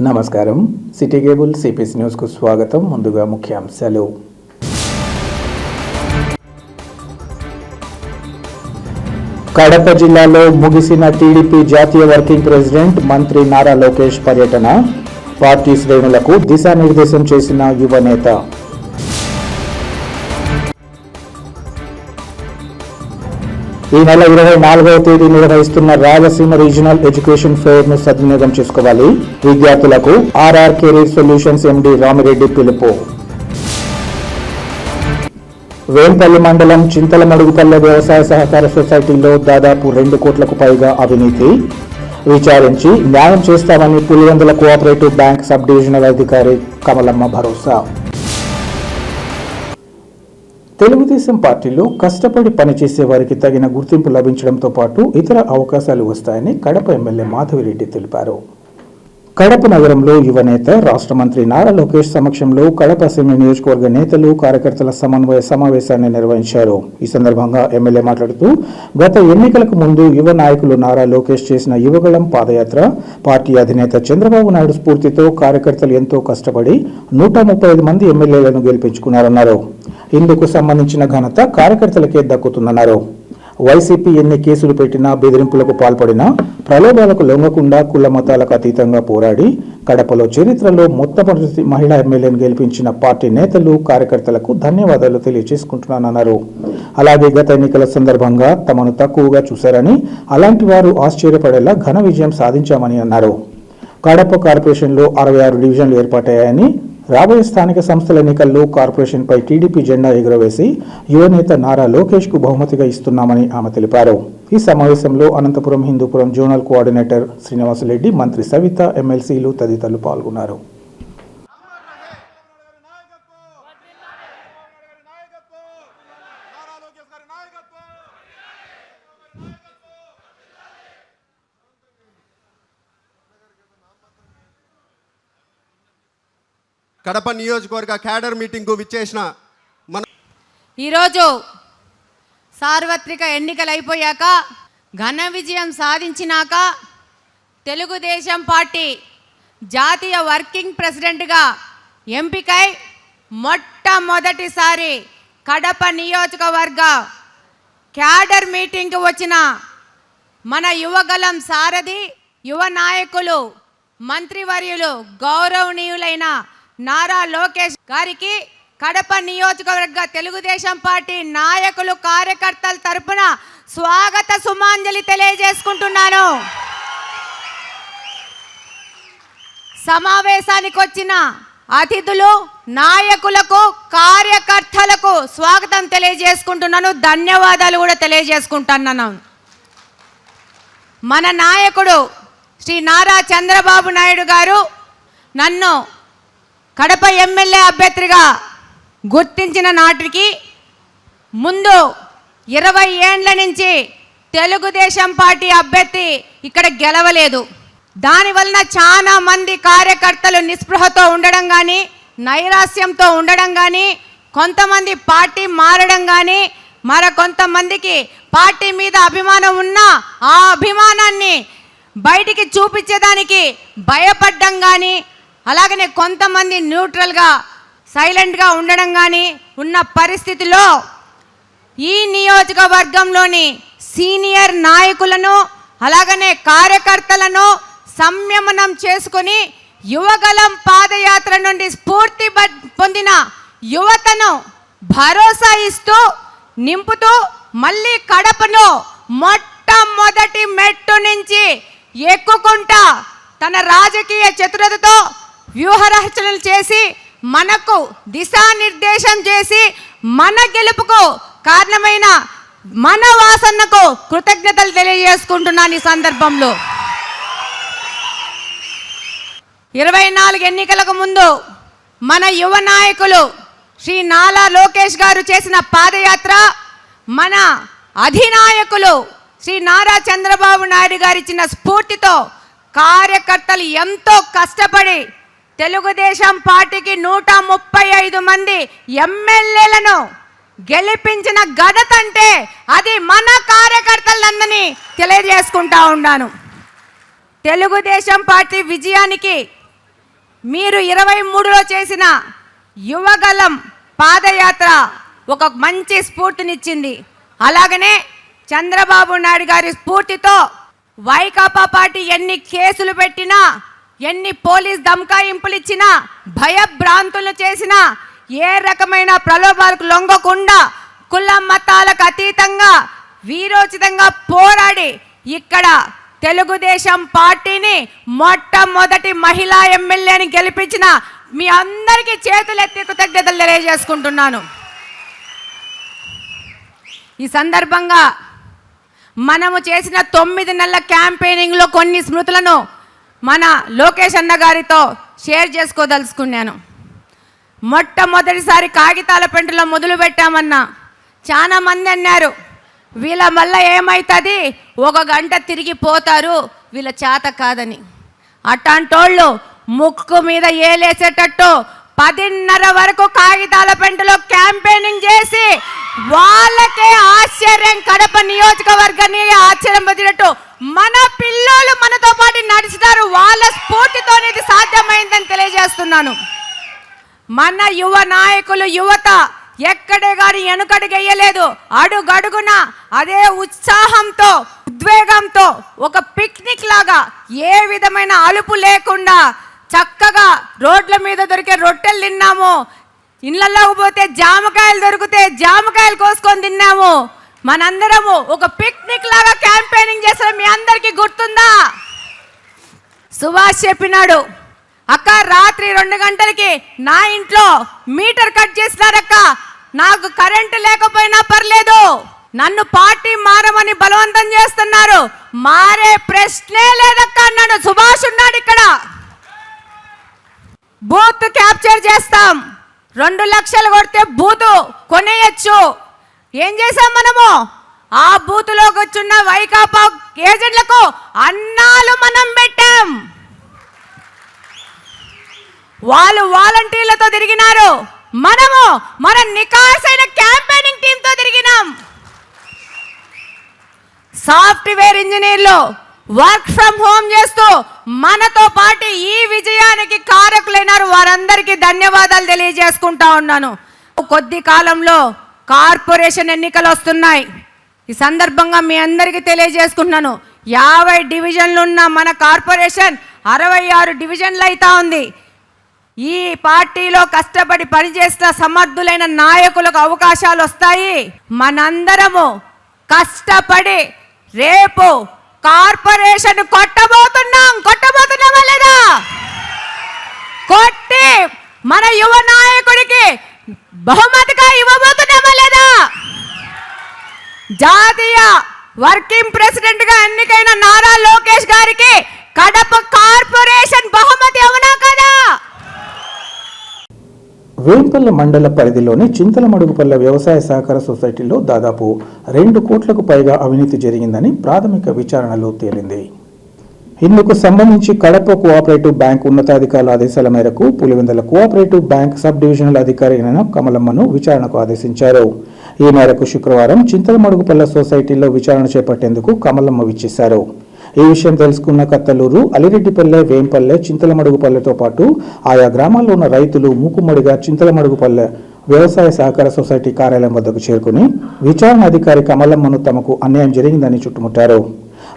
నమస్కారం. City cable CPC న్యూస్కు స్వాగతం. ముందుగా ముఖ్యాంశాలు. కడప జిల్లాలో ముగిసిన టీడీపీ జాతీయ వర్కింగ్ ప్రెసిడెంట్ మంత్రి నారా లోకేష్ పర్యటన. పార్టీ శ్రేణులకు దిశానిర్దేశం చేసిన యువ నేత. ఈ నెల 24వ తేదీ నిర్వహిస్తున్న రాయలసీమ రీజనల్ ఎడ్యుకేషన్ ఫెయిర్ ను సద్వినియోగం చేసుకోవాలి. విద్యార్థులకు ఆర్ఆర్ కెరీర్ సొల్యూషన్స్ ఎండి రామిరెడ్డి పిలుపు. వేంపల్లి మండలం చింతలమడుగుపల్లె వ్యవసాయ సహకార సొసైటీలో దాదాపు 2 కోట్లకు పైగా అవినీతి. విచారించి న్యాయం చేస్తామని Pulivendula cooperative bank sub divisional అధికారి కమలమ్మ భరోసా. తెలుగుదేశం పార్టీలో కష్టపడి పనిచేసే వారికి తగిన గుర్తింపు లభించడంతో పాటు ఇతర అవకాశాలు వస్తాయని కడప ఎమ్మెల్యే మాధవిరెడ్డి తెలిపారు. కడప నగరంలో యువ నేత రాష్ట్ర మంత్రి నారా లోకేష్ సమక్షంలో కడప అసెంబ్లీ నియోజకవర్గ నేతలు కార్యకర్తల సమన్వయ సమావేశాన్ని నిర్వహించారు. ఈ సందర్భంగా ఎమ్మెల్యే మాట్లాడుతూ గత ఎన్నికలకు ముందు యువ నాయకులు నారా లోకేష్ చేసిన యువగళం పాదయాత్ర, పార్టీ అధినేత చంద్రబాబు నాయుడు స్ఫూర్తితో కార్యకర్తలు ఎంతో కష్టపడి 135 మంది ఎమ్మెల్యేలను గెలిపించుకున్నారన్నారు. ఇందుకు సంబంధించిన ఘనత కార్యకర్తలకే దక్కుతుందన్నారు. వైసీపీ ఎన్ని కేసులు పెట్టినా, బెదిరింపులకు పాల్పడినా, ప్రలోభాలకు లొంగకుండా కుల మతాలకు అతీతంగా పోరాడి కడపలో చరిత్రలో మొట్టమొదటి మహిళా ఎమ్మెల్యేను గెలిపించిన పార్టీ నేతలు, కార్యకర్తలకు ధన్యవాదాలు తెలియజేసుకుంటున్నానన్నారు. అలాగే గత ఎన్నికల సందర్భంగా తమను తక్కువగా చూశారని, అలాంటి వారు ఆశ్చర్యపడేలా ఘన విజయం సాధించామని అన్నారు. కడప కార్పొరేషన్లో 66 డివిజన్లు ఏర్పాటయ్యాయని, రాబోయే స్థానిక సంస్థల ఎన్నికల్లో కార్పొరేషన్పై టీడీపీ జెండా ఎగురవేసి యువనేత నారా లోకేష్ కు బహుమతిగా ఇస్తున్నామని ఆమె తెలిపారు. ఈ సమావేశంలో అనంతపురం హిందూపురం జోనల్ కోఆర్డినేటర్ శ్రీనివాసరెడ్డి, మంత్రి సవిత, ఎమ్మెల్సీలు తదితరులు పాల్గొన్నారు. కడప నియోజకవర్గ క్యాడర్ మీటింగ్కు విచ్చేసిన ఈరోజు సార్వత్రిక ఎన్నికలు అయిపోయాక, ఘన విజయం సాధించినాక తెలుగుదేశం పార్టీ జాతీయ వర్కింగ్ ప్రెసిడెంట్గా ఎంపికై మొట్టమొదటిసారి కడప నియోజకవర్గ క్యాడర్ మీటింగ్కి వచ్చిన మన యువగలం సారథి, యువ నాయకులు, మంత్రివర్యులు, గౌరవనీయులైన నారా లోకేష్ గారికి కడప నియోజకవర్గ తెలుగుదేశం పార్టీ నాయకులు, కార్యకర్తల తరపున స్వాగత సుమాంజలి తెలియజేసుకుంటున్నాను. సమావేశానికి వచ్చిన అతిథులు, నాయకులకు, కార్యకర్తలకు స్వాగతం తెలియజేసుకుంటున్నాను. ధన్యవాదాలు కూడా తెలియజేసుకుంటున్నాను. మన నాయకుడు శ్రీ నారా చంద్రబాబు నాయుడు గారు నన్ను కడప ఎమ్మెల్యే అభ్యర్థిగా గుర్తించిన నాటికి ముందు 20 ఏండ్ల నుంచి తెలుగుదేశం పార్టీ అభ్యర్థి ఇక్కడ గెలవలేదు. దానివలన చాలా మంది కార్యకర్తలు నిస్పృహతో ఉండడం కానీ, నైరాస్యంతో ఉండడం కానీ, కొంతమంది పార్టీ మారడం కానీ, కొంతమందికి పార్టీ మీద అభిమానం ఉన్నా ఆ అభిమానాన్ని బయటికి చూపించేదానికి భయపడడం కానీ, అలాగనే కొంతమంది న్యూట్రల్గా, సైలెంట్గా ఉండడం కానీ ఉన్న పరిస్థితిలో ఈ నియోజకవర్గంలోని సీనియర్ నాయకులను, అలాగనే కార్యకర్తలను సంయమనం చేసుకుని యువగలం పాదయాత్ర నుండి స్ఫూర్తి పొందిన యువతను భరోసా ఇస్తూ నింపుతూ మళ్ళీ కడపను మొట్టమొదటి మెట్టు నుంచి ఎక్కుకుంటా తన రాజకీయ చతురతతో వ్యూహరచనలు చేసి మనకు దిశానిర్దేశం చేసి మన గెలుపుకు కారణమైన మన వాసన్నకు కృతజ్ఞతలు తెలియజేసుకుంటున్నాను. ఈ సందర్భంలో 24 ఎన్నికలకు ముందు మన యువ నాయకులు శ్రీ నారా లోకేష్ గారు చేసిన పాదయాత్ర, మన అధినాయకులు శ్రీ నారా చంద్రబాబు నాయుడు గారు ఇచ్చిన స్ఫూర్తితో కార్యకర్తలు ఎంతో కష్టపడి తెలుగుదేశం పార్టీకి 135 మంది ఎమ్మెల్యేలను గెలిపించిన ఘనత అంటే అది మన కార్యకర్తలందరినీ తెలియజేసుకుంటా ఉన్నాను. తెలుగుదేశం పార్టీ విజయానికి మీరు 23లో చేసిన యువగలం పాదయాత్ర ఒక మంచి స్ఫూర్తినిచ్చింది. అలాగనే చంద్రబాబు నాయుడు గారి స్ఫూర్తితో వైకాపా పార్టీ ఎన్ని కేసులు పెట్టినా, ఎన్ని పోలీస్ దమకాయింపులు ఇచ్చినా, భయభ్రాంతులు చేసినా, ఏ రకమైన ప్రలోభాలకు లొంగకుండా కుల మతాలకు అతీతంగా వీరోచితంగా పోరాడి ఇక్కడ తెలుగుదేశం పార్టీని మొట్టమొదటి మహిళా ఎమ్మెల్యేని గెలిపించిన మీ అందరికీ చేతులెత్తి కృతజ్ఞతలు తెలియజేసుకుంటున్నాను. ఈ సందర్భంగా మనము చేసిన 9 నెలల క్యాంపెయినింగ్లో కొన్ని స్మృతులను మన లోకేష్ అన్న గారితో షేర్ చేసుకోదలుచుకున్నాను. మొట్టమొదటిసారి కాగితాల పెంటలో మొదలు పెట్టామన్నా చాలా మంది అన్నారు, వీళ్ళ వల్ల ఏమవుతుంది, 1 గంట తిరిగిపోతారు, వీళ్ళ చేత కాదని. అట్లాంటోళ్ళు ముక్కు మీద ఏలేసేటట్టు 10:30 వరకు కాగితాల పెంటలో క్యాంపెయినింగ్ చేసి వాళ్ళకే ఆశ్చర్యం, కడప నియోజకవర్గాన్ని ఆశ్చర్యం పొందినట్టు మన పిల్లలు మనతో పాటు నడుస్తారు. వాళ్ళ స్ఫూర్తితోనే ఇది సాధ్యమైందని తెలియజేస్తున్నాను. మన యువ నాయకులు, యువత ఎక్కడే కానీ వెనుకడుగేయలేదు. అడుగడుగున అదే ఉత్సాహంతో, ఉద్వేగంతో ఒక పిక్నిక్ లాగా ఏ విధమైన అలుపు లేకుండా చక్కగా రోడ్ల మీద దొరికే రొట్టెలు తిన్నాము, ఇళ్ళల్లోకి పోతే జామకాయలు దొరికితే జామకాయలు కోసుకొని తిన్నాము. మనందరము ఒక పిక్నిక్ లాగా క్యాంపెయినింగ్ చేస్తాం. మీ అందరికీ గుర్తుందా? సుభాష్ చెప్పినాడు, అక్క రాత్రి 2 గంటలకి నా ఇంట్లో మీటర్ కట్ చేసినారక్క, నాకు కరెంటు లేకపోయినా పర్లేదు, నన్ను పార్టీ మారమని బలవంతం చేస్తున్నారు, మారే ప్రశ్నే లేదక్క అన్నాడు. సుభాష్ ఉన్నాడు ఇక్కడ. బూత్ క్యాప్చర్ చేస్తాం, 2 లక్షలు కొడితే బూత్ కొనేయచ్చు. ఏం చేసాం మనము? ఆ బూత్లోకి వచ్చున్న వైకాపా ఏజెంట్లకు అన్నాలు మనం పెట్టాం. వాళ్ళు వాలంటీర్లతో తిరిగినారు, మనము మన నికాసైన క్యాంపెయినింగ్ టీంతో తిరిగినాం. సాఫ్ట్వేర్ ఇంజనీర్లు వర్క్ ఫ్రమ్ హోమ్ చేస్తూ మనతో పాటు ఈ విజయానికి కారకులైనారు. వారందరికీ ధన్యవాదాలు తెలియజేసుకుంటా ఉన్నాను. కొద్ది కాలంలో కార్పొరేషన్ ఎన్నికలు వస్తున్నాయి. ఈ సందర్భంగా మీ అందరికీ తెలియజేసుకుంటున్నాను, 50 డివిజన్లు ఉన్న మన కార్పొరేషన్ 66 డివిజన్లు అవుతా ఉంది. ఈ పార్టీలో కష్టపడి పనిచేస్తున్న సమర్థులైన నాయకులకు అవకాశాలు వస్తాయి. మనందరము కష్టపడి రేపు కార్పొరేషన్ కొట్టబోతున్నామా లేదా? కొట్టి మన యువ నాయకుడికి బహుమతిగా ఇవ్వబోతున్నామా లేదా? జాతీయ వర్కింగ్ ప్రెసిడెంట్ గా ఎన్నికైన నారా లోకేష్ గారికి కడప కార్పొరేషన్ బహుమతి అవునా కదా? వేంపల్లె మండల పరిధిలోని చింతలమడుగుపల్లె వ్యవసాయ సహకార సొసైటీలో దాదాపు 2 కోట్లకు పైగా అవినీతి జరిగిందని ప్రాథమిక విచారణలో తేలింది. ఇందుకు సంబంధించి కడప కోఆపరేటివ్ బ్యాంక్ ఉన్నతాధికారుల ఆదేశాల మేరకు Pulivendula cooperative bank sub divisional అధికారి అయిన కమలమ్మను విచారణకు ఆదేశించారు. ఈ మేరకు శుక్రవారం చింతలమడుగుపల్లె సొసైటీలో విచారణ చేపట్టేందుకు కమలమ్మ విచ్చేశారు. ఈ విషయం తెలుసుకున్న కత్తలూరు, అలిరెడ్డిపల్లె, వేంపల్లె, చింతలమడుగుపల్లెతో పాటు ఆయా గ్రామాల్లో ఉన్న రైతులు మూకుమ్మడిగా చింతలమడుగుపల్లె వ్యవసాయ సహకార సొసైటీ కార్యాలయం వద్దకు చేరుకుని విచారణ అధికారి కమలమ్మను తమకు అన్యాయం జరిగిందని చుట్టుముట్టారు.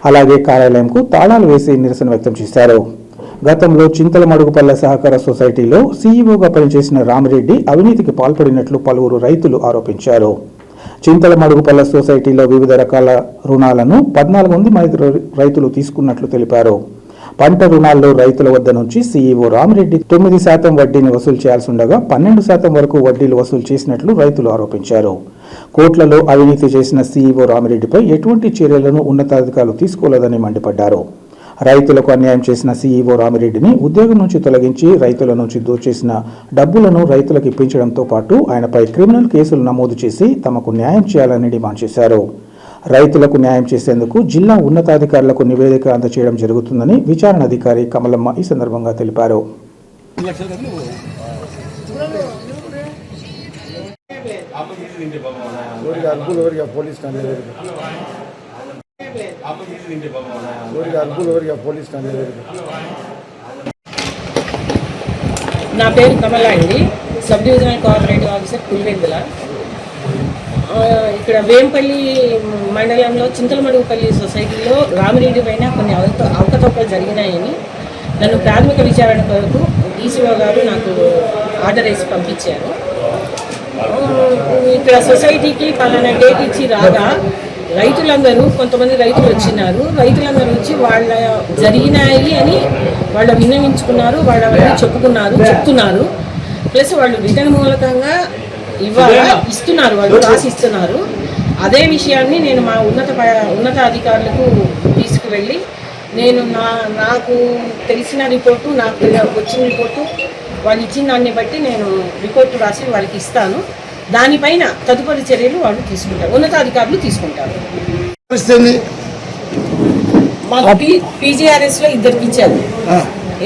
అలాగే కార్యాలయంకు తాళాలు వేసి నిరసన వ్యక్తం చేశారు. గతంలో చింతలమడుగుపల్లె సహకార సొసైటీలో సీఈఓగా పనిచేసిన రామిరెడ్డి అవినీతికి పాల్పడినట్లు పలువురు రైతులు ఆరోపించారు. చింతలమడుగుపల్లె సొసైటీలో వివిధ రకాల రుణాలను 14 మంది రైతులు తీసుకున్నట్లు తెలిపారు. పంట రుణాల్లో రైతుల వద్ద నుంచి సీఈఓ రామిరెడ్డి 9% వడ్డీని వసూలు చేయాల్సి ఉండగా 12% వరకు వడ్డీలు వసూలు చేసినట్లు రైతులు ఆరోపించారు. కోట్లలో అవినీతి చేసిన సీఈఓ రామిరెడ్డిపై ఎటువంటి చర్యలను ఉన్నతాధికారులు తీసుకోలేదని మండిపడ్డారు. రైతులకు అన్యాయం చేసిన సీఈఓ రామిరెడ్డిని ఉద్యోగం నుంచి తొలగించి రైతుల నుంచి దోచేసిన డబ్బులను రైతులకు ఇప్పించడంతో పాటు ఆయనపై క్రిమినల్ కేసులు నమోదు చేసి తమకు న్యాయం చేయాలని డిమాండ్ చేశారు. రైతులకు న్యాయం చేసేందుకు జిల్లా ఉన్నతాధికారులకు నివేదిక అందజేయడం జరుగుతుందని విచారణ అధికారి కమలమ్మ ఈ సందర్భంగా తెలిపారు. నా పేరు కమల అండి, sub divisional cooperative officer Pulivendula. ఇక్కడ వేంపల్లి మండలంలో చింతలమడుగుపల్లి సొసైటీలో రామిరెడ్డి పైన కొన్ని అవకతవకలు జరిగినాయని నన్ను ప్రాథమిక విచారణ కొరకు ఈసీఓ గారు నాకు ఆర్డర్ వేసి పంపించారు. ఇక్కడ సొసైటీకి పలానా డేట్ ఇచ్చి రాగా రైతులందరూ, కొంతమంది రైతులు వచ్చినారు. రైతులందరూ వచ్చి వాళ్ళ జరిగినాయి అని వాళ్ళు విన్నవించుకున్నారు, వాళ్ళని చెప్తున్నారు. ప్లస్ వాళ్ళు రిటర్న్ మూలకంగా ఇస్తున్నారు, వాళ్ళు రాసిస్తున్నారు. అదే విషయాన్ని నేను మా ఉన్నత అధికారులకు తీసుకువెళ్ళి నేను నాకు తెలిసిన రిపోర్టు, నాకు వచ్చిన రిపోర్టు, వాళ్ళు ఇచ్చిన దాన్ని బట్టి నేను రిపోర్టు రాసి వాళ్ళకి ఇస్తాను. దానిపైన తదుపరి చర్యలు వాళ్ళు తీసుకుంటారు, ఉన్నతాధికారులు తీసుకుంటారు. మాకు పీజీఆర్ఎస్లో ఇద్దరికి ఇచ్చారు.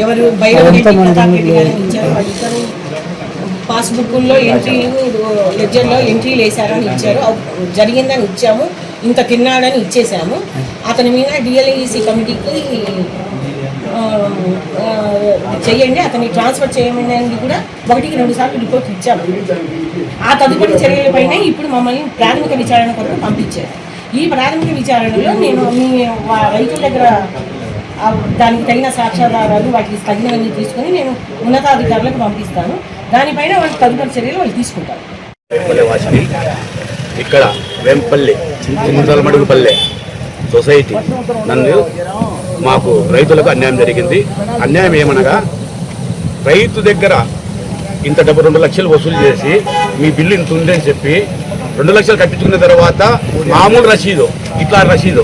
ఎవరు భైరవరెడ్డి, ప్రతాప్ రెడ్డి గారిని ఇచ్చారు. వాళ్ళిద్దరు పాస్బుక్ల్లో ఎంట్రీలు, లెడ్జర్లో ఎంట్రీలు వేశారని ఇచ్చారు. జరిగిందని ఇచ్చాము, ఇంత తిన్నాడని ఇచ్చేసాము. అతని మీద డిఎల్ఈసి కమిటీకి చెయ్యండి, అతన్ని ట్రాన్స్ఫర్ చేయమని కూడా 1-2 సార్లు రిపోర్ట్ ఇచ్చాము. ఆ తదుపరి చర్యలపైన ఇప్పుడు మమ్మల్ని ప్రాథమిక విచారణ కొరకు పంపించారు. ఈ ప్రాథమిక విచారణలో నేను మీ రైతుల దగ్గర దానికి తగిన సాక్ష్యాధారాలు, వాటికి తగినవన్నీ తీసుకొని నేను ఉన్నతాధికారులకు పంపిస్తాను. దానిపైన వాళ్ళు తదుపరి చర్యలు వాళ్ళు తీసుకుంటారు. ఇక్కడ వేంపల్లి చింతలమడుగుపల్లె సొసైటీ నన్ను మాకు రైతులకు అన్యాయం జరిగింది. అన్యాయం ఏమనగా, రైతు దగ్గర ఇంత డబ్బు 2 లక్షలు వసూలు చేసి మీ బిల్లు ఇంత ఉందని చెప్పి 2 లక్షలు కట్టించుకున్న తర్వాత మామూలు రసీదు, ఇట్లా రసీదు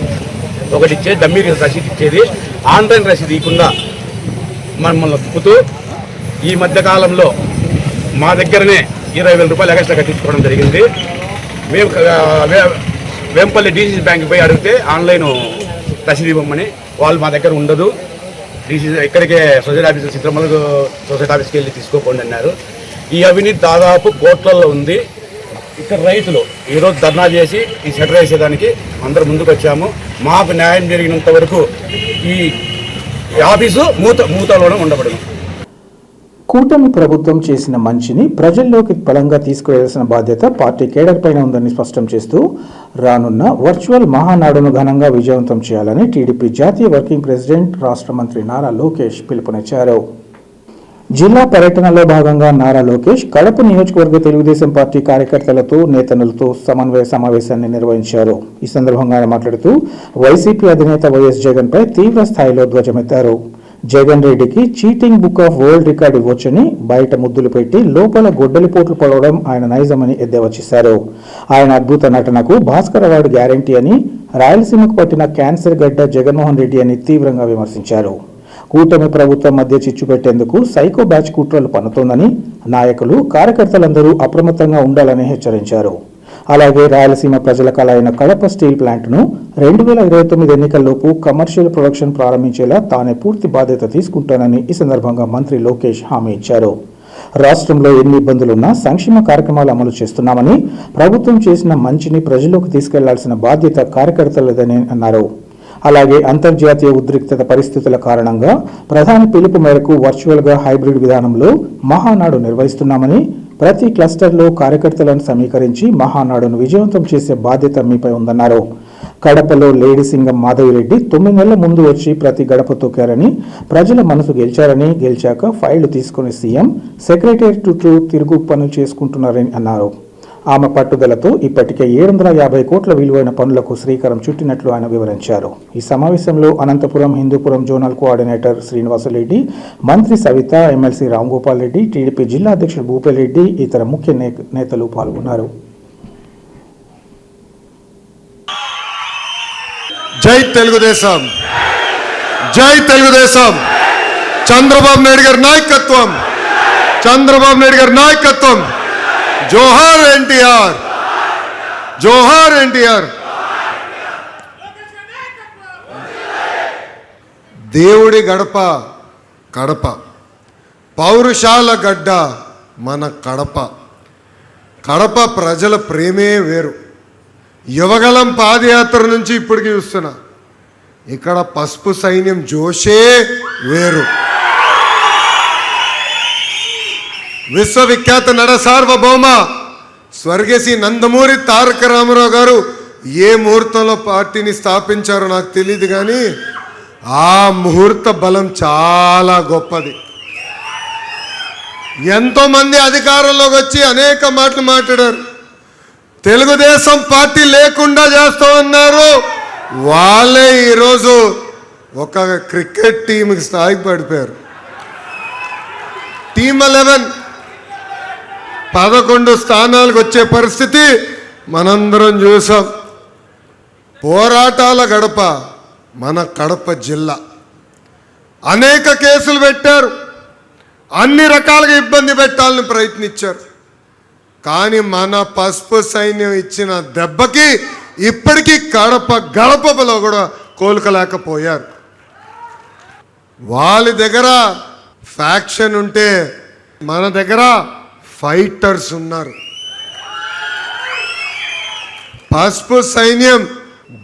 ఒకటి ఇచ్చేది, డమ్మీ రసీదు ఇచ్చేది, ఆన్లైన్ రసీదు ఇవ్వకుండా మమ్మల్ని తిప్పుతూ ఈ మధ్యకాలంలో మా దగ్గరనే 20,000 రూపాయలు ఎక్స్ట్రా కట్టించుకోవడం జరిగింది. మేము వేంపల్లి డీసీసీ బ్యాంక్కి పోయి అడిగితే ఆన్లైన్ రసీదు ఇవ్వమని, వాళ్ళు మా దగ్గర ఉండదు, డీసీసీ ఇక్కడికే సొసైటీ ఆఫీస్ చిత్రమలుగు సొసైటీ ఆఫీస్కి వెళ్ళి తీసుకోకండి అన్నారు. ఈ అవినీతి దాదాపు కోట్లలో ఉంది. ఇక్కడ రైతులు ఈరోజు ధర్నా చేసి ఈ షట్టర్ వేసేదానికి అందరూ ముందుకు వచ్చాము. మాకు న్యాయం జరిగినంత వరకు ఈ ఆఫీసు మూతలోనే ఉండబడదు. కూటమి ప్రభుత్వం చేసిన మంచిని ప్రజల్లోకి బలంగా తీసుకువెళ్లాల్సిన బాధ్యత పార్టీ కేడర్ పైన ఉందని స్పష్టం చేస్తూ రానున్న వర్చువల్ మహానాడును ఘనంగా విజయవంతం చేయాలని టీడీపీ జాతీయ వర్కింగ్ ప్రెసిడెంట్, రాష్ట్ర మంత్రి నారా లోకేష్ పిలుపునిచ్చారు. జిల్లా పర్యటనలో భాగంగా నారా లోకేష్ కడప నియోజకవర్గ తెలుగుదేశం పార్టీ కార్యకర్తలతో, నేతనులతో సమన్వయ సమావేశాన్ని నిర్వహించారు. ఈ సందర్భంగా ఆయన మాట్లాడుతూ వైసీపీ అధినేత వైఎస్ జగన్ పై తీవ్ర స్థాయిలో ధ్వజమెత్తారు. జగన్ రెడ్డికి cheating book of world record ఇవ్వొచ్చని బయట ముద్దులు పెట్టి లోపల గొడ్డలిపోట్లు పడవడం ఆయన నైజమని ఎద్దేవా చేశారు. ఆయన అద్భుత నటనకు భాస్కర్ అవార్డు గ్యారంటీ అని, రాయలసీమకు పట్టిన క్యాన్సర్ గడ్డ జగన్మోహన్ రెడ్డి అని తీవ్రంగా విమర్శించారు. కూటమి ప్రభుత్వం మధ్య చిచ్చు పెట్టేందుకు సైకో బ్యాచ్ కుట్రలు పన్నుతోందని, నాయకులు, కార్యకర్తలందరూ అప్రమత్తంగా ఉండాలని హెచ్చరించారు. అలాగే రాయలసీమ ప్రజల కల అయిన కడప స్టీల్ ప్లాంట్ను 2029 ఎన్నికల్లోపు కమర్షియల్ ప్రొడక్షన్ ప్రారంభించేలా తానే పూర్తి బాధ్యత తీసుకుంటానని ఈ సందర్భంగా మంత్రి లోకేష్ హామీ ఇచ్చారు. రాష్ట్రంలో ఎన్ని ఇబ్బందులున్నా సంక్షేమ కార్యక్రమాలు అమలు చేస్తున్నామని, ప్రభుత్వం చేసిన మంచిని ప్రజల్లోకి తీసుకెళ్లాల్సిన బాధ్యత కార్యకర్తలదని అన్నారు. అలాగే అంతర్జాతీయ ఉద్రిక్తత పరిస్థితుల కారణంగా ప్రధాని పిలుపు మేరకు వర్చువల్గా హైబ్రిడ్ విధానంలో మహానాడు నిర్వహిస్తున్నామని, ప్రతి క్లస్టర్లో కార్యకర్తలను సమీకరించి మహానాడును విజయవంతం చేసే బాధ్యత మీపై ఉందన్నారు. కడపలో లేడీ సింగం మాధవిరెడ్డి 9 నెలల ముందు వచ్చి ప్రతి గడప తొక్కారని, ప్రజల మనసు గెలిచారని, గెలిచాక ఫైళ్లు తీసుకుని సీఎం సెక్రటేరియట్ చుట్టూ తిరుగు పనులు చేసుకుంటున్నారని అన్నారు. ఆమె పట్టుదలతో ఇప్పటికే 750 కోట్ల విలువైన పనులకు శ్రీకారం చుట్టినట్లు ఆయన వివరించారు. ఈ సమావేశంలో అనంతపురం హిందూపురం జోనల్ కోఆర్డినేటర్ శ్రీనివాసరెడ్డి, మంత్రి సవిత, ఎమ్మెల్సీ రాంగోపాల్ రెడ్డి, టీడీపీ జిల్లా అధ్యక్షుడు భూపేల్ రెడ్డి, ఇతర ముఖ్య నేతలు పాల్గొన్నారు. జై తెలుగుదేశం, జై తెలుగుదేశం. చంద్రబాబు నాయుడు గారి నాయకత్వం, చంద్రబాబు నాయుడు గారి నాయకత్వం. జోహార్ ఎన్టీఆర్, జోహార్ ఎన్టీఆర్. దేవుడి గడప కడప, పౌరుషాల గడ్డ మన కడప. కడప ప్రజల ప్రేమే వేరు. యువగలం పాదయాత్ర నుంచి ఇప్పటికీ చూస్తున్నా, ఇక్కడ పసుపు సైన్యం జోషే వేరు. విశ్వవిఖ్యాత నట సార్వభౌమ స్వర్గశ్రీ నందమూరి తారక రామారావు గారు ఏ ముహూర్తంలో పార్టీని స్థాపించారో నాకు తెలియదు, కానీ ఆ ముహూర్త బలం చాలా గొప్పది. ఎంతోమంది అధికారంలోకి వచ్చి అనేక మాటలు మాట్లాడారు. తెలుగుదేశం పార్టీ లేకుండా చేస్తామన్నారు. వాళ్ళే ఈరోజు ఒక క్రికెట్ టీంకి స్థాయికి పడిపోయారు. టీమ్ 11 11 స్థానాలకు వచ్చే పరిస్థితి మనందరం చూసాం. పోరాటాల గడప మన కడప జిల్లా. అనేక కేసులు పెట్టారు, అన్ని రకాలుగా ఇబ్బంది పెట్టాలని ప్రయత్నించారు. కానీ మన పసుపు సైన్యం ఇచ్చిన దెబ్బకి ఇప్పటికీ కడప గడపలో కూడా కోలుకోలేకపోయారు. వాళ్ళ దగ్గర ఫ్యాక్షన్ ఉంటే మన దగ్గర ఫైటర్స్ ఉన్నారు. పసుపు సైన్యం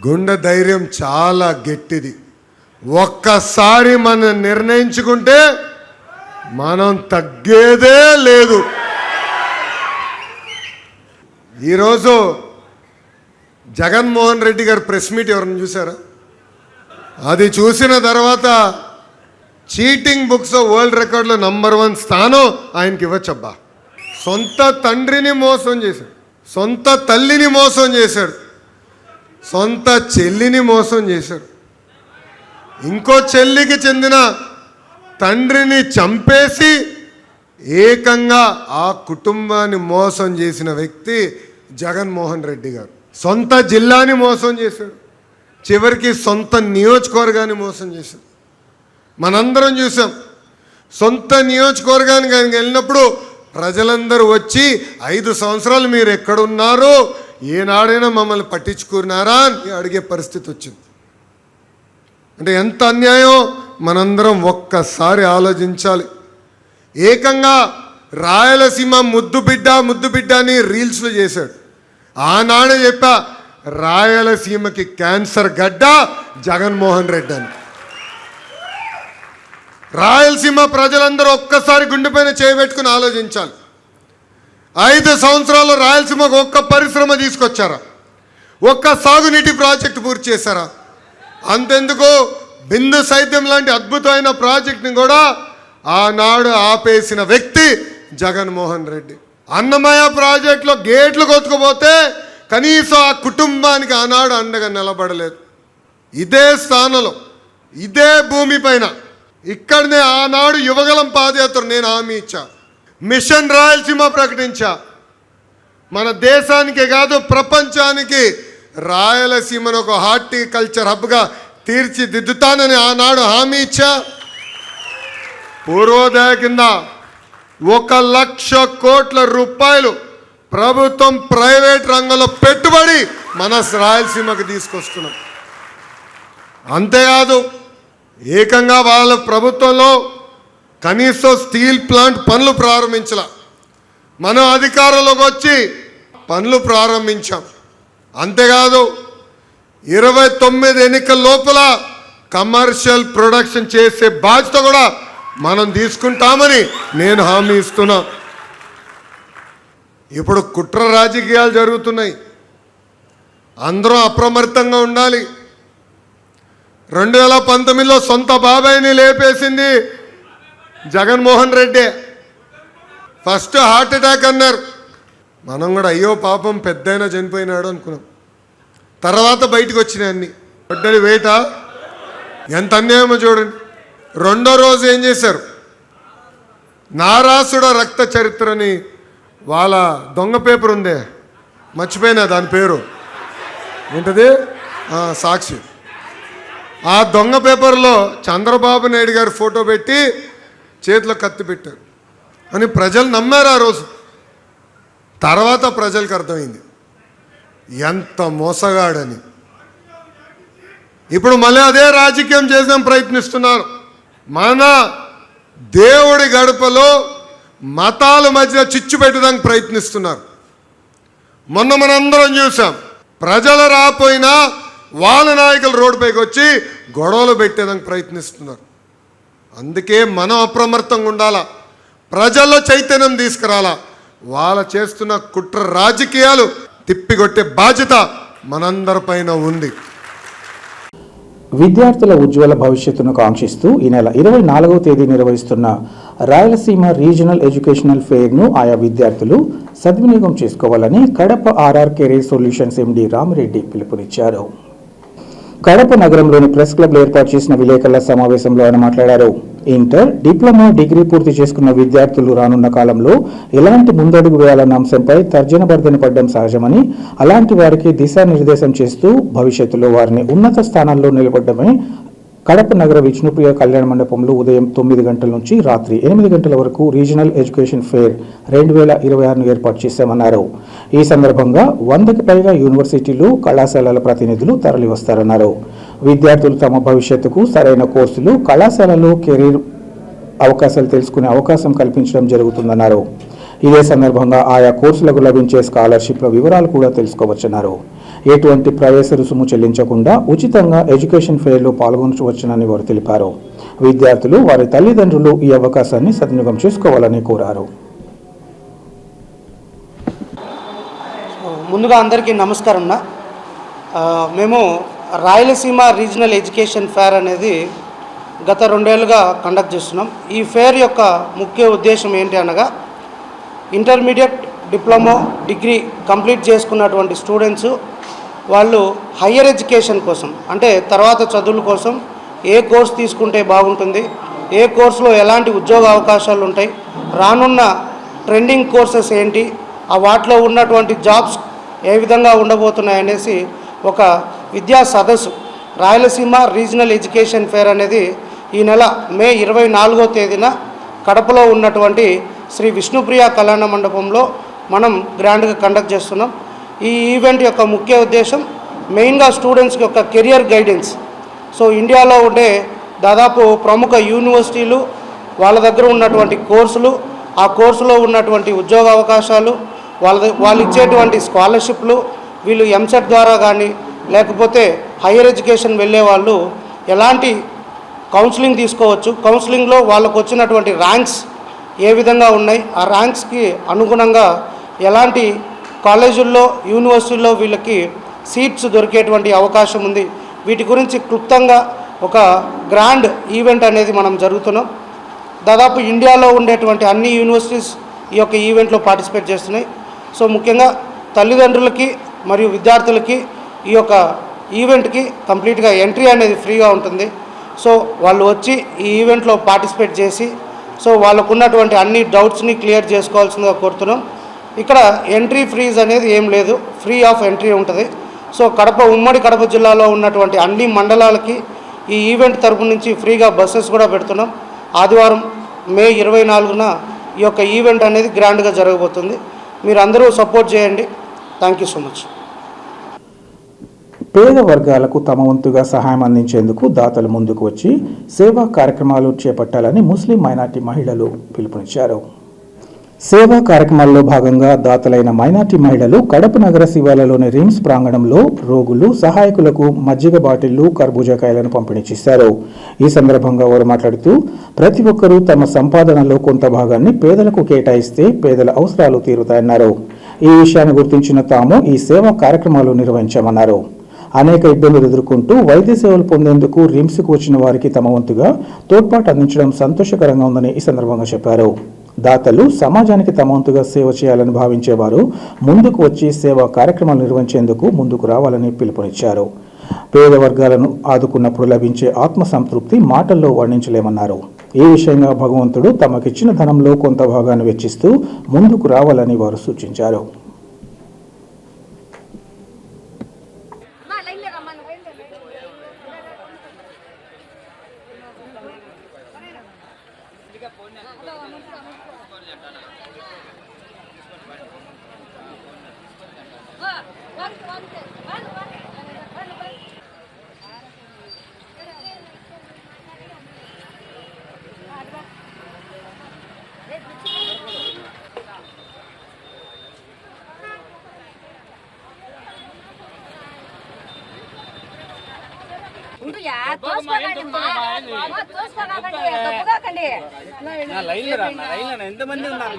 గుండె ధైర్యం చాలా గట్టిది. ఒక్కసారి మనం నిర్ణయించుకుంటే మనం తగ్గేదే లేదు. ఈరోజు జగన్మోహన్ రెడ్డి గారు ప్రెస్ మీట్ ఎవరైనా చూసారా? అది చూసిన తర్వాత చీటింగ్ బుక్స్ వరల్డ్ రికార్డులో నంబర్ 1 స్థానం ఆయనకి ఇవ్వచ్చబ్బా. సొంత తండ్రిని మోసం చేశాడు, సొంత తల్లిని మోసం చేశాడు, సొంత చెల్లిని మోసం చేశాడు, ఇంకో చెల్లికి చెందిన తండ్రిని చంపేసి ఏకంగా ఆ కుటుంబాన్ని మోసం చేసిన వ్యక్తి జగన్మోహన్ రెడ్డి గారు. సొంత జిల్లాని మోసం చేశాడు, చివరికి సొంత నియోజకవర్గాన్ని మోసం చేశాడు. మనందరం చూసాం. సొంత నియోజకవర్గానికి ఆయన వెళ్ళినప్పుడు ప్రజలందరూ వచ్చి 5 సంవత్సరాలు మీరు ఎక్కడున్నారో, ఏనాడైనా మమ్మల్ని పట్టించుకున్నారా అని అడిగే పరిస్థితి వచ్చింది. అంటే ఎంత అన్యాయం మనందరం ఒక్కసారి ఆలోచించాలి. ఏకంగా రాయలసీమ ముద్దు బిడ్డ అని రీల్స్లో చేశాడు. ఆనాడే చెప్పా, రాయలసీమకి క్యాన్సర్ గడ్డ జగన్మోహన్ రెడ్డి అని. రాయలసీమ ప్రజలందరూ ఒక్కసారి గుండెపైన చేయబెట్టుకుని ఆలోచించాలి. 5 సంవత్సరాలు రాయలసీమకు ఒక్క పరిశ్రమ తీసుకొచ్చారా? ఒక్క సాగునీటి ప్రాజెక్టు పూర్తి చేశారా? అంతెందుకు, బిందు సైద్యం లాంటి అద్భుతమైన ప్రాజెక్టుని కూడా ఆనాడు ఆపేసిన వ్యక్తి జగన్మోహన్ రెడ్డి. అన్నమయ్య ప్రాజెక్టులో గేట్లు కొట్టుకుపోతే కనీసం ఆ కుటుంబానికి ఆనాడు అండగా నిలబడలేదు. ఇదే స్థానంలో, ఇదే భూమిపైన, ఇక్కడనే ఆనాడు యువగలం పాదయాత్ర నేను హామీ ఇచ్చా, మిషన్ రాయలసీమ ప్రకటించా. మన దేశానికే కాదు ప్రపంచానికి రాయలసీమను ఒక హార్టికల్చర్ హబ్గా తీర్చిదిద్దుతానని ఆనాడు హామీ ఇచ్చా. పూర్వోదయ కింద 1,00,000 కోట్ల రూపాయలు ప్రభుత్వం ప్రైవేట్ రంగంలో పెట్టుబడి మన రాయలసీమకు తీసుకొస్తున్నాం. అంతేకాదు, ఏకంగా వాళ్ళ ప్రభుత్వంలో కనీసం స్టీల్ ప్లాంట్ పనులు ప్రారంభించాల. మనం అధికారంలోకి వచ్చి పనులు ప్రారంభించాం. అంతేకాదు, 29 ఎన్నికల లోపల కమర్షియల్ ప్రొడక్షన్ చేసే బాధ్యత కూడా మనం తీసుకుంటామని నేను హామీ ఇస్తున్నా. ఇప్పుడు కుట్ర రాజకీయాలు జరుగుతున్నాయి, అందరూ అప్రమత్తంగా ఉండాలి. 2019లో సొంత బాబాయిని లేపేసింది Jaganmohan Reddy. First heart attack అన్నారు. మనం కూడా అయ్యో పాపం పెద్దయినా చనిపోయినాడు అనుకున్నాం. తర్వాత బయటకు వచ్చినాయి అన్ని. వడ్డలి వేట ఎంత అన్యాయమో చూడండి. రెండో రోజు ఏం చేశారు, నారాసుడ రక్త చరిత్రని వాళ్ళ దొంగ పేపర్ ఉందే, మర్చిపోయినా దాని పేరు ఏంటది, సాక్షి. ఆ దొంగ పేపర్లో చంద్రబాబు నాయుడు గారి ఫోటో పెట్టి చేతిలో కత్తి పెట్టారు అని ప్రజలు నమ్మారు ఆ రోజు. తర్వాత ప్రజలకు అర్థమైంది ఎంత మోసగాడని. ఇప్పుడు మళ్ళీ అదే రాజకీయం చేద్దాం ప్రయత్నిస్తున్నారు. మన దేవుడి గడపలో మతాల మధ్య చిచ్చు పెట్టడానికి ప్రయత్నిస్తున్నారు. మొన్న మనందరం చూసాం, ప్రజలు రాపోయినా వాళ్ళ నాయకులు రోడ్డుపైకి వచ్చి గొడవలు పెట్టేదానికి ప్రయత్నిస్తున్నారు. అందుకే మనం అప్రమత్తంగా ఉండాలా. ప్రజల్లో చైతన్యం తీసుకురాలా. వాళ్ళ చేస్తున్న కుట్ర రాజకీయాలు తిప్పికొట్టే బాధ్యత మనందరిపైన ఉంది. విద్యార్థుల ఉజ్వల భవిష్యత్తును కాంక్షిస్తూ ఈ నెల 24వ తేదీ నిర్వహిస్తున్న రాయలసీమ రీజనల్ ఎడ్యుకేషనల్ ఫెయిర్ను ఆయా విద్యార్థులు సద్వినియోగం చేసుకోవాలని కడప ఆర్ఆర్ కెరీర్ సొల్యూషన్స్ ఎండి రామిరెడ్డి పిలుపునిచ్చారు. కడప నగరంలోని ప్రెస్ క్లబ్లో ఏర్పాటు చేసిన విలేకరుల సమావేశంలో ఆయన మాట్లాడారు. ఇంటర్, డిప్లొమా, డిగ్రీ పూర్తి చేసుకున్న విద్యార్థులు రానున్న కాలంలో ఎలాంటి ముందడుగు వేయాలన్న అంశంపై తర్జన భర్జన పడడం సహజమని, అలాంటి వారికి దిశానిర్దేశం చేస్తూ భవిష్యత్తులో వారిని ఉన్నత స్థానాల్లో నిలబడమే కడప నగర విష్ణుప్రియ కళ్యాణ మండపంలో ఉదయం 9 గంటల నుంచి రాత్రి 8 గంటల వరకు రీజనల్ ఎడ్యుకేషన్ ఫెయిర్ 2026ను ఏర్పాటు చేశామన్నారు. ఈ సందర్భంగా 100కి పైగా యూనివర్సిటీలు, కళాశాలల ప్రతినిధులు తరలివస్తారన్నారు. విద్యార్థులు తమ భవిష్యత్తుకు సరైన కోర్సులు, కళాశాలలో కెరీర్ అవకాశాలు తెలుసుకునే అవకాశం కల్పించడం జరుగుతుందన్నారు. ఇదే సందర్భంగా ఆయా కోర్సులకు లభించే స్కాలర్షిప్ల వివరాలు కూడా తెలుసుకోవచ్చన్నారు. ఎటువంటి ప్రవేశ రుసుము చెల్లించకుండా ఉచితంగా ఎడ్యుకేషన్ ఫెయిర్లో పాల్గొనవచ్చునని వారు తెలిపారు. విద్యార్థులు, వారి తల్లిదండ్రులు ఈ అవకాశాన్ని సద్వినియోగం చేసుకోవాలని కోరారు. ముందుగా అందరికీ నమస్కారం. మేము రాయలసీమ రీజనల్ ఎడ్యుకేషన్ ఫెయిర్ అనేది గత 2 ఏళ్ళుగా కండక్ట్ చేస్తున్నాం. ఈ ఫెయిర్ యొక్క ముఖ్య ఉద్దేశం ఏంటి అనగా, ఇంటర్మీడియట్, డిప్లొమా, డిగ్రీ కంప్లీట్ చేసుకున్నటువంటి స్టూడెంట్స్ వాళ్ళు హయ్యర్ ఎడ్యుకేషన్ కోసం, అంటే తర్వాత చదువుల కోసం ఏ కోర్స్ తీసుకుంటే బాగుంటుంది, ఏ కోర్సులో ఎలాంటి ఉద్యోగ అవకాశాలు ఉంటాయి, రానున్న ట్రెండింగ్ కోర్సెస్ ఏంటి, ఆ వాటిలో ఉన్నటువంటి జాబ్స్ ఏ విధంగా ఉండబోతున్నాయి అనేసి ఒక విద్యా సదస్సు రాయలసీమ రీజనల్ ఎడ్యుకేషన్ ఫెయిర్ అనేది ఈ నెల మే 24వ తేదీన కడపలో ఉన్నటువంటి శ్రీ విష్ణుప్రియ కళ్యాణ మండపంలో మనం గ్రాండ్గా కండక్ట్ చేస్తున్నాం. ఈ ఈవెంట్ యొక్క ముఖ్య ఉద్దేశం మెయిన్గా స్టూడెంట్స్కి యొక్క కెరియర్ గైడెన్స్. సో ఇండియాలో ఉండే దాదాపు ప్రముఖ యూనివర్సిటీలు, వాళ్ళ దగ్గర ఉన్నటువంటి కోర్సులు, ఆ కోర్సులో ఉన్నటువంటి ఉద్యోగ అవకాశాలు, వాళ్ళు ఇచ్చేటువంటి స్కాలర్షిప్లు, వీళ్ళు ఎంసెట్ ద్వారా కానీ లేకపోతే హయ్యర్ ఎడ్యుకేషన్ వెళ్ళే వాళ్ళు ఎలాంటి కౌన్సిలింగ్ తీసుకోవచ్చు, కౌన్సిలింగ్లో వాళ్ళకు వచ్చినటువంటి ర్యాంక్స్ ఏ విధంగా ఉన్నాయి, ఆ ర్యాంక్స్కి అనుగుణంగా ఎలాంటి కాలేజీల్లో, యూనివర్సిటీల్లో వీళ్ళకి సీట్స్ దొరికేటువంటి అవకాశం ఉంది, వీటి గురించి క్లుప్తంగా ఒక గ్రాండ్ ఈవెంట్ అనేది మనం జరుగుతున్నాం. దాదాపు ఇండియాలో ఉండేటువంటి అన్ని యూనివర్సిటీస్ ఈ యొక్క ఈవెంట్లో పార్టిసిపేట్ చేస్తున్నాయి. సో ముఖ్యంగా తల్లిదండ్రులకి మరియు విద్యార్థులకి ఈ యొక్క ఈవెంట్కి కంప్లీట్గా ఎంట్రీ అనేది ఫ్రీగా ఉంటుంది. సో వాళ్ళు వచ్చి ఈ ఈవెంట్లో పార్టిసిపేట్ చేసి సో వాళ్ళకు ఉన్నటువంటి అన్ని డౌట్స్ని క్లియర్ చేసుకోవాల్సిందిగా కోరుతున్నాం. ఇక్కడ ఎంట్రీ ఫీజ్ అనేది ఏం లేదు, ఫ్రీ ఆఫ్ ఎంట్రీ ఉంటుంది. సో ఉమ్మడి కడప జిల్లాలో ఉన్నటువంటి అన్ని మండలాలకి ఈ ఈవెంట్ తరపు నుంచి ఫ్రీగా బస్సెస్ కూడా పెడుతున్నాం. ఆదివారం మే 24న ఈ యొక్క ఈవెంట్ అనేది గ్రాండ్గా జరగబోతుంది. మీరు అందరూ సపోర్ట్ చేయండి. Thank you so much. పేద వర్గాలకు తమ వంతుగా సహాయం అందించేందుకు దాతలు ముందుకు వచ్చి సేవా కార్యక్రమాలు చేపట్టాలని ముస్లిం మైనార్టీ మహిళలు పిలుపునిచ్చారు. సేవా కార్యక్రమాల్లో భాగంగా దాతలైన మైనార్టీ మహిళలు కడప నగర శివాలలోని రిమ్స్ ప్రాంగణంలో రోగులు, సహాయకులకు మజ్జిగ బాటిళ్లు, కర్బూజాకాయలను పంపిణీ చేశారు. ఈ సందర్భంగా వారు మాట్లాడుతూ, ప్రతి ఒక్కరూ తమ సంపాదనలో కొంత భాగాన్ని పేదలకు కేటాయిస్తే పేదల అవసరాలు తీరుతాయన్నారు. ఈ విషయాన్ని గుర్తించిన తాము ఈ సేవా కార్యక్రమాలు నిర్వహించామన్నారు. అనేక ఇబ్బందులు ఎదుర్కొంటూ వైద్య సేవలు పొందేందుకు రిమ్స్కు వచ్చిన వారికి తమ వంతుగా తోడ్పాటు అందించడం సంతోషకరంగా ఉందని ఈ సందర్భంగా చెప్పారు. దాతలు సమాజానికి తమ వంతుగా సేవ చేయాలని భావించేవారు ముందుకు వచ్చి సేవా కార్యక్రమాలు నిర్వహించేందుకు ముందుకు రావాలని పిలుపునిచ్చారు. పేద వర్గాలను ఆదుకున్నప్పుడు లభించే ఆత్మసంతృప్తి మాటల్లో వర్ణించలేమన్నారు. ఈ విషయంగా భగవంతుడు తమకిచ్చిన ధనంలో కొంత భాగాన్ని వెచ్చిస్తూ ముందుకు రావాలని వారు సూచించారు. ఎంతమంది ఉన్నారు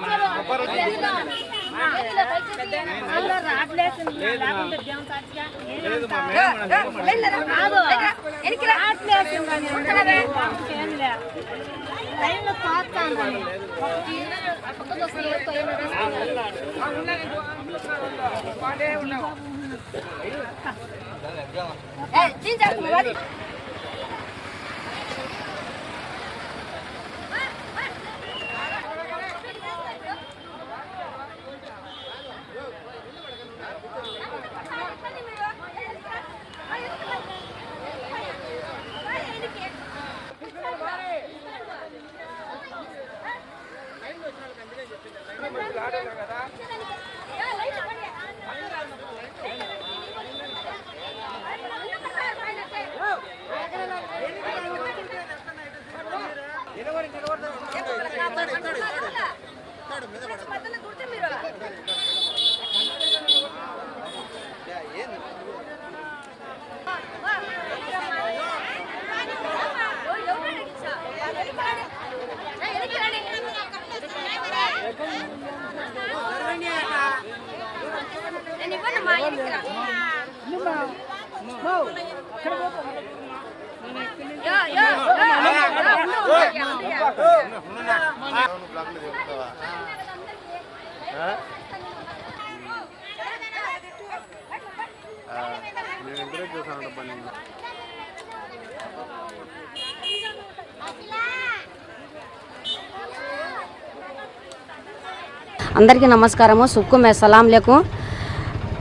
अंदर की नमस्कार सबको मैं सलाम लेकूँ।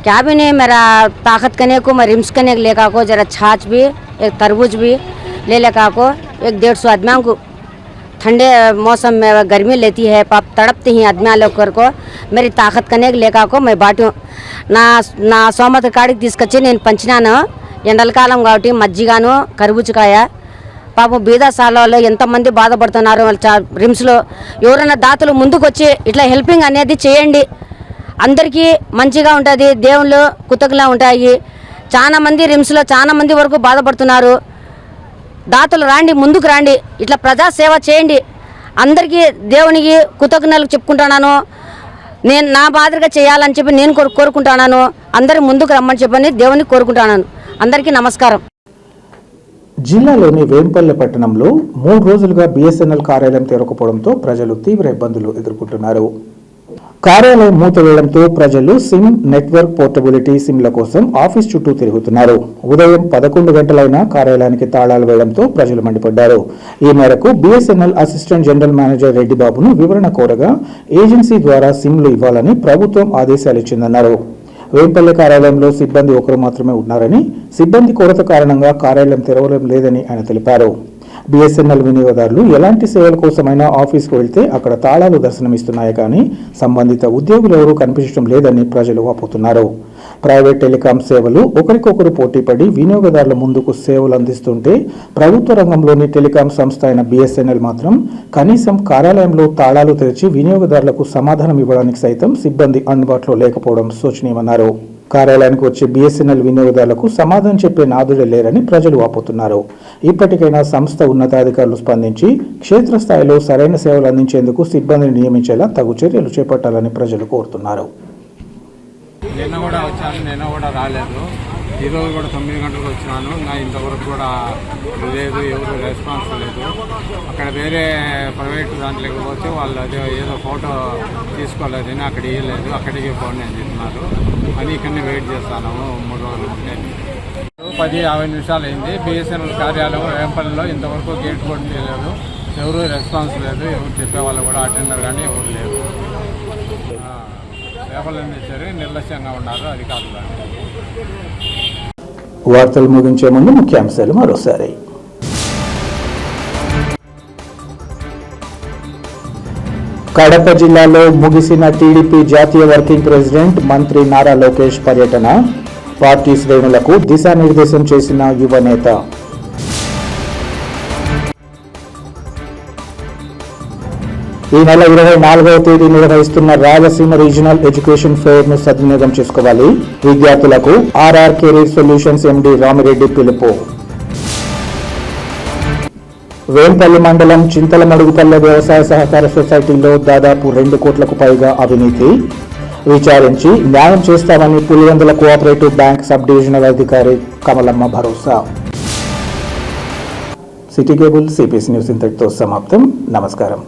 क्या भी नहीं मेरा ताकत करने को मैं रिम्स करने के लेकर को जरा छाछ भी एक तरबूज भी ले लेकर को 150 आदमियों को ठंडे मौसम में गर्मी लेती है पाप तड़पते ही आदमियाँ लोग को मेरी ताकत करने के लेकर को मैं बाटूँ ना सोमत काड़ी తీసుకొచ్చి నేను పంచినాను ఎండలకాలం కాబట్టి మజ్జిగాను కర్బూజకాయ పాపం బీద సాలలో ఎంతమంది బాధపడుతున్నారు రిమ్స్లో ఎవరైనా దాతలు ముందుకు వచ్చి ఇట్లా హెల్పింగ్ అనేది చేయండి అందరికీ మంచిగా ఉంటుంది దేవుళ్ళు కుతకులా ఉంటాయి చాలా మంది రిమ్స్లో చాలా మంది వరకు బాధపడుతున్నారు దాతలు రాండి ముందుకు రాండి ఇట్లా ప్రజా సేవ చేయండి అందరికీ దేవునికి కృతజ్ఞతలు చెప్పుకుంటున్నాను నేను నా బాధ్యతగా చేయాలని చెప్పి నేను కోరుకుంటున్నాను అందరూ ముందుకు రమ్మని చెప్పని దేవునికి కోరుకుంటున్నాను అందరికీ నమస్కారం జిల్లాలోని వేంపల్లె పట్టణంలో 3 రోజులుగా బిఎస్ఎన్ఎల్ కార్యాలయం తెరవకపోవడంతో ప్రజలు తీవ్ర ఇబ్బందులు ఎదుర్కొంటున్నారు కార్యాలయం మూతవేయడంతో ప్రజలు సిమ్ నెట్వర్క్ పోర్టబిలిటీ సిమ్ల కోసం ఆఫీస్ చుట్టూ తిరుగుతున్నారు ఉదయం 11 గంటలైనా కార్యాలయానికి తాళాలు వేయడంతో ప్రజలు మండిపడ్డారు ఈ మేరకు బిఎస్ఎన్ఎల్ అసిస్టెంట్ జనరల్ మేనేజర్ రెడ్డిబాబును వివరణ కోరగా ఏజెన్సీ ద్వారా సిమ్లు ఇవ్వాలని ప్రభుత్వం ఆదేశాలు ఇచ్చిందన్నారు వేంపల్లె కార్యాలయంలో సిబ్బంది ఒకరు మాత్రమే ఉన్నారని సిబ్బంది కొరత కారణంగా కార్యాలయం తెరవడం లేదని ఆయన తెలిపారు బిఎస్ఎన్ఎల్ వినియోగదారులు ఎలాంటి సేవల కోసమైనా ఆఫీస్కు వెళ్తే అక్కడ తాళాలు దర్శనమిస్తున్నాయి కానీ సంబంధిత ఉద్యోగులు ఎవరూ కనిపించడం లేదని ప్రజలు వాపోతున్నారు ప్రైవేట్ టెలికాం సేవలు ఒకరికొకరు పోటీపడి వినియోగదారుల ముందుకు సేవలు అందిస్తుంటే ప్రభుత్వ రంగంలోని టెలికాం సంస్థ అయిన బిఎస్ఎన్ఎల్ మాత్రం కనీసం కార్యాలయంలో తాళాలు తెరిచి వినియోగదారులకు సమాధానం ఇవ్వడానికి సైతం సిబ్బంది అందుబాటులో లేకపోవడం శోచనీయమన్నారు కార్యాలయానికి వచ్చే బిఎస్ఎన్ఎల్ వినియోగదారులకు సమాధానం చెప్పే నాదుడే లేరని ప్రజలు వాపోతున్నారు ఇప్పటికైనా సంస్థ ఉన్నతాధికారులు స్పందించి క్షేత్రస్థాయిలో సరైన సేవలు అందించేందుకు సిబ్బందిని నియమించేలా తగు చర్యలు చేపట్టాలని ప్రజలు కోరుతున్నారు నిన్న కూడా వచ్చాను నిన్న కూడా రాలేదు ఈరోజు కూడా 9 గంటలకు వచ్చినాను నా ఇంతవరకు కూడా లేదు ఎవరు రెస్పాన్స్ లేదు అక్కడ వేరే ప్రైవేట్ దాంట్లోకి పోతే వాళ్ళు అదే ఏదో ఫోటో తీసుకోలేదని అక్కడ ఇవ్వలేదు అక్కడికి పోండి అని చెప్తున్నారు అని ఇక్కడనే వెయిట్ చేస్తాను 3 రోజులు 10-50 అయింది బిఎస్ఎన్ఎల్ కార్యాలయం వేంపల్లిలో ఇంతవరకు గేట్ కూడా చేయలేదు ఎవరు రెస్పాన్స్ లేదు ఎవరు చెప్పేవాళ్ళు కూడా అటెండర్ కానీ ఎవరు లేరు నిర్లక్ష్యంగా ఉన్నారు అధికారులు వార్తలు ముగించే ముందు ముఖ్యాంశాలు మరోసారి కడప జిల్లాలో ముగిసిన టీడీపీ జాతీయ వర్కింగ్ ప్రెసిడెంట్ మంత్రి నారా లోకేష్ పర్యటన పార్టీ శ్రేణులకు దిశానిర్దేశం చేసిన యువ నేత ఈ నెల 24వ తేదీ నిర్వహిస్తున్న రాయలసీమ రీజనల్ ఎడ్యుకేషన్ ఫెయిర్ ను సద్వినియోగం చేసుకోవాలి విద్యార్థులకు ఆర్ఆర్ కెరీర్ సొల్యూషన్స్ ఎండి రామిరెడ్డి పిలుపు వేంపల్లి మండలం చింతలమడుగుపల్లె వ్యవసాయ సహకార సొసైటీలో దాదాపు 2 కోట్లకు పైగా అవినీతి. విచారించి న్యాయం చేస్తామని Pulivendula cooperative bank sub divisional అధికారి కమలమ్మ భరోసా. సిటీ కేబుల్ సిపిఎస్ న్యూస్ ఇంతటితో సమాప్తం. నమస్కారం.